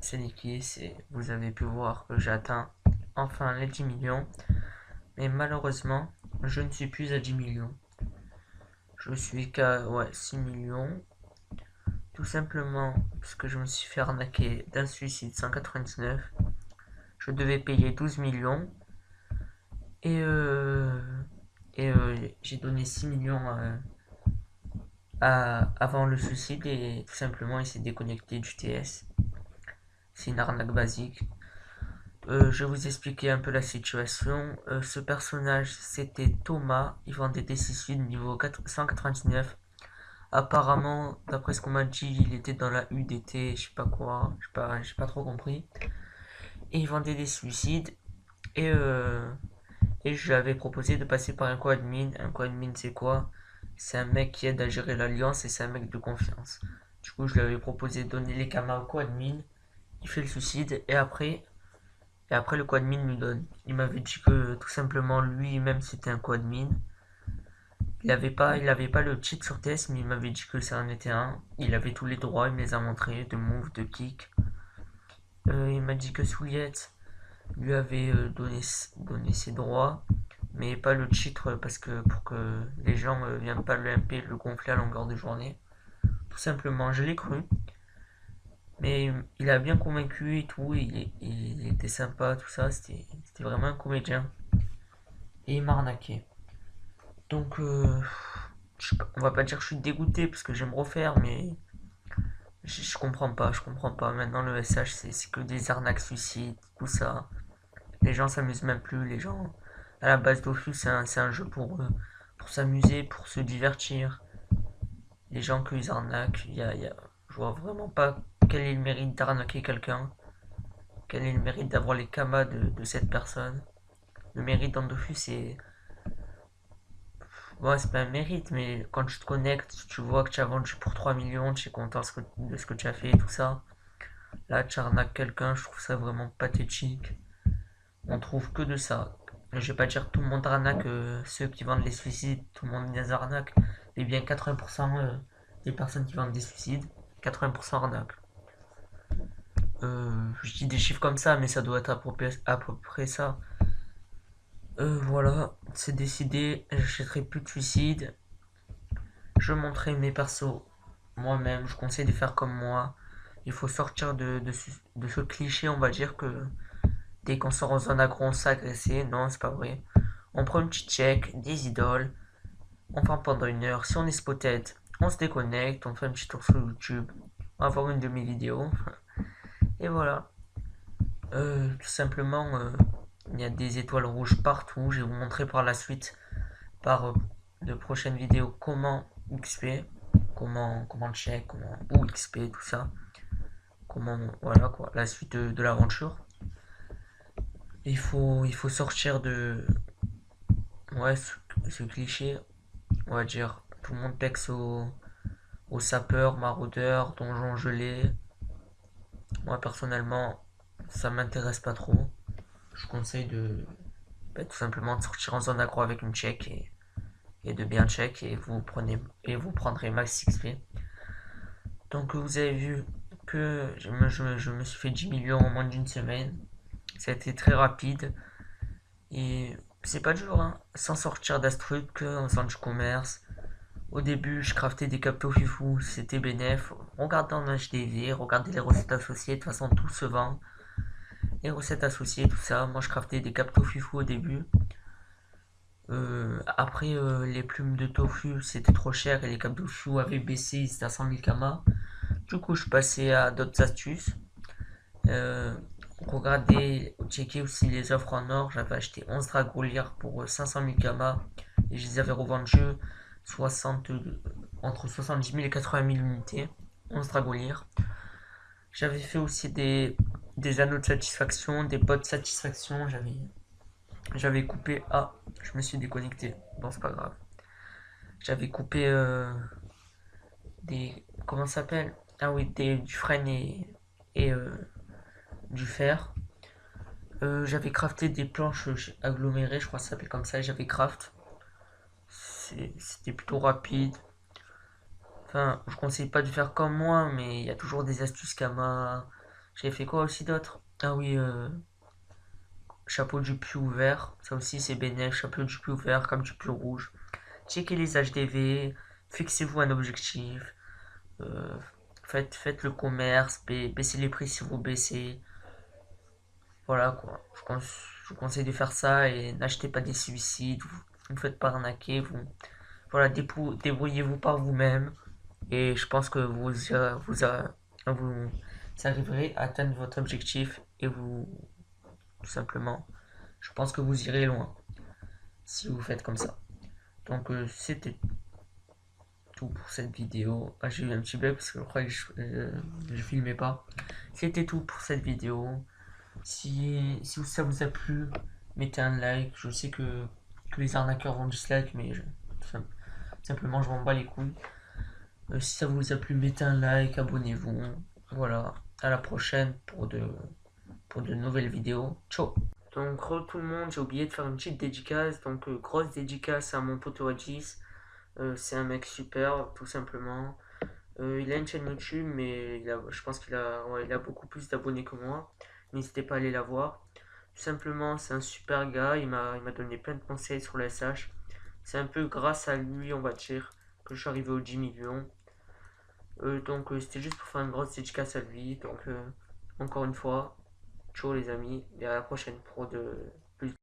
c'est liquide, vous avez pu voir que j'ai atteint enfin les 10 millions. Mais malheureusement, je ne suis plus à 10 millions. Je suis qu'à 6 millions. Tout simplement parce que je me suis fait arnaquer d'un suicide 199. Je devais payer 12 millions. Et, j'ai donné 6 millions avant le suicide et tout simplement il s'est déconnecté du TS. C'est une arnaque basique. Je vais vous expliquer un peu la situation. Ce personnage, c'était Thomas. Il vendait des suicides niveau 199. Apparemment, d'après ce qu'on m'a dit, il était dans la UDT, je sais pas quoi, j'ai pas trop compris. Et il vendait des suicides. Et, euh, et je lui avais proposé de passer par un co-admin. Un co-admin, c'est quoi? C'est un mec qui aide à gérer l'alliance et c'est un mec de confiance. Du coup, je lui avais proposé de donner les camas au co-admin. Il fait le suicide et après le co-admin nous donne. Il m'avait dit que tout simplement lui-même c'était un co-admin. Il avait pas le cheat sur TS, mais il m'avait dit que ça en était un. Il avait tous les droits, il me les a montrés, de move, de kick. Il m'a dit que Souliette lui avait donné ses droits, mais pas le cheat parce que pour que les gens viennent pas le MP, le gonfler à longueur de journée. Tout simplement, je l'ai cru. Mais il a bien convaincu et tout, il était sympa, tout ça, c'était vraiment un comédien. Et il m'a arnaqué. Donc, on va pas dire que je suis dégoûté parce que j'aime refaire, mais je comprends pas. Maintenant, le SH, c'est que des arnaques suicides, tout ça. Les gens s'amusent même plus, les gens, à la base Dofus, c'est un jeu pour s'amuser, pour se divertir. Les gens qu'ils arnaquent, je vois vraiment pas quel est le mérite d'arnaquer quelqu'un, quel est le mérite d'avoir les kamas de cette personne. Le mérite dans Dofus, c'est pas un mérite, mais quand tu te connectes, tu vois que tu as vendu pour 3 millions, tu es content de ce que tu as fait et tout ça. Là, tu arnaques quelqu'un, je trouve ça vraiment pathétique. On trouve que de ça. Je vais pas dire que tout le monde arnaque, ceux qui vendent les suicides, tout le monde les arnaque, mais bien 80% des personnes qui vendent des suicides, 80% arnaque. Je dis des chiffres comme ça, mais ça doit être à peu près ça. Voilà, c'est décidé, j'achèterai plus de suicides, je montrerai mes persos moi-même, je conseille de faire comme moi. Il faut sortir de ce cliché, on va dire que dès qu'on sort en zone aggro, on s'agresse. Non, c'est pas vrai. On prend une petite check, des idoles, on farm pendant 1 heure. Si on est spotted, on se déconnecte, on fait un petit tour sur YouTube, on va voir une de mes vidéos. Et voilà. Tout simplement, il y a des étoiles rouges partout. Je vais vous montrer par la suite, par de prochaines vidéos, comment XP, comment check, où XP, tout ça. Voilà quoi, la suite de l'aventure. Il faut sortir de ce cliché, on va dire. Tout le monde pexe au sapeur, maraudeur, donjon gelé. Moi personnellement, ça m'intéresse pas trop. Je conseille tout simplement de sortir en zone aggro avec une check et de bien check et vous prendrez max XP. Donc vous avez vu que je me suis fait 10 millions en moins d'une semaine. Ça a été très rapide et c'est pas dur, hein. Sans sortir d'Astruc, en faisant du commerce. Au début, je craftais des captos fifou, c'était bénéf. Regardez en HDV, regardez les recettes associées, de toute façon tout se vend. Les recettes associées, tout ça. Moi, je craftais des captos fifou au début. Après, les plumes de tofu, c'était trop cher et les captos fifou avaient baissé, c'était à 100 000 kamas. Du coup, je passais à d'autres astuces. Euh, Regardez, checker aussi les offres en or. J'avais acheté 11 dragolières pour 500 000 kamas et je les avais revendus 60, entre 70 000 et 80 000 unités. 11 dragolières. J'avais fait aussi des anneaux de satisfaction, des bots de satisfaction. J'avais coupé. Ah, je me suis déconnecté. Bon, c'est pas grave. J'avais coupé des. Comment ça s'appelle? Ah oui, du frêne et du fer. J'avais crafté des planches agglomérées, je crois que ça s'appelle comme ça. J'avais craft. C'était plutôt rapide. Enfin, je conseille pas de faire comme moi, mais il y a toujours des astuces Kama. J'ai fait quoi aussi d'autre? Ah oui, chapeau du puits ouvert. Ça aussi, c'est bénéf. Chapeau du puits ouvert comme du puits rouge. Checkez les HDV. Fixez-vous un objectif. euh, faites le commerce. Baissez les prix si vous baissez. Voilà quoi. Je vous conseille de faire ça et n'achetez pas des suicides. Vous ne faites pas arnaquer. Voilà, débrouillez-vous par vous-même. Et je pense que vous arriverez à atteindre votre objectif et tout simplement, je pense que vous irez loin si vous faites comme ça. Donc c'était tout pour cette vidéo. Ah, j'ai eu un petit bug parce que je crois que je filmais pas. C'était tout pour cette vidéo. Si ça vous a plu, mettez un like. Je sais que les arnaqueurs vont dislike, mais simplement je m'en bats les couilles. Si ça vous a plu, mettez un like, abonnez-vous. Voilà, à la prochaine pour de nouvelles vidéos. Ciao. Donc tout le monde, j'ai oublié de faire une petite dédicace. Donc grosse dédicace à mon pote Adjis. C'est un mec super, tout simplement. Il a une chaîne YouTube, mais je pense il a beaucoup plus d'abonnés que moi. N'hésitez pas à aller la voir. Tout simplement, c'est un super gars. Il m'a donné plein de conseils sur la SH. C'est un peu grâce à lui, on va dire, que je suis arrivé aux 10 millions. Donc c'était juste pour faire une grosse dédicace à lui. Donc encore une fois, ciao les amis, et à la prochaine pro de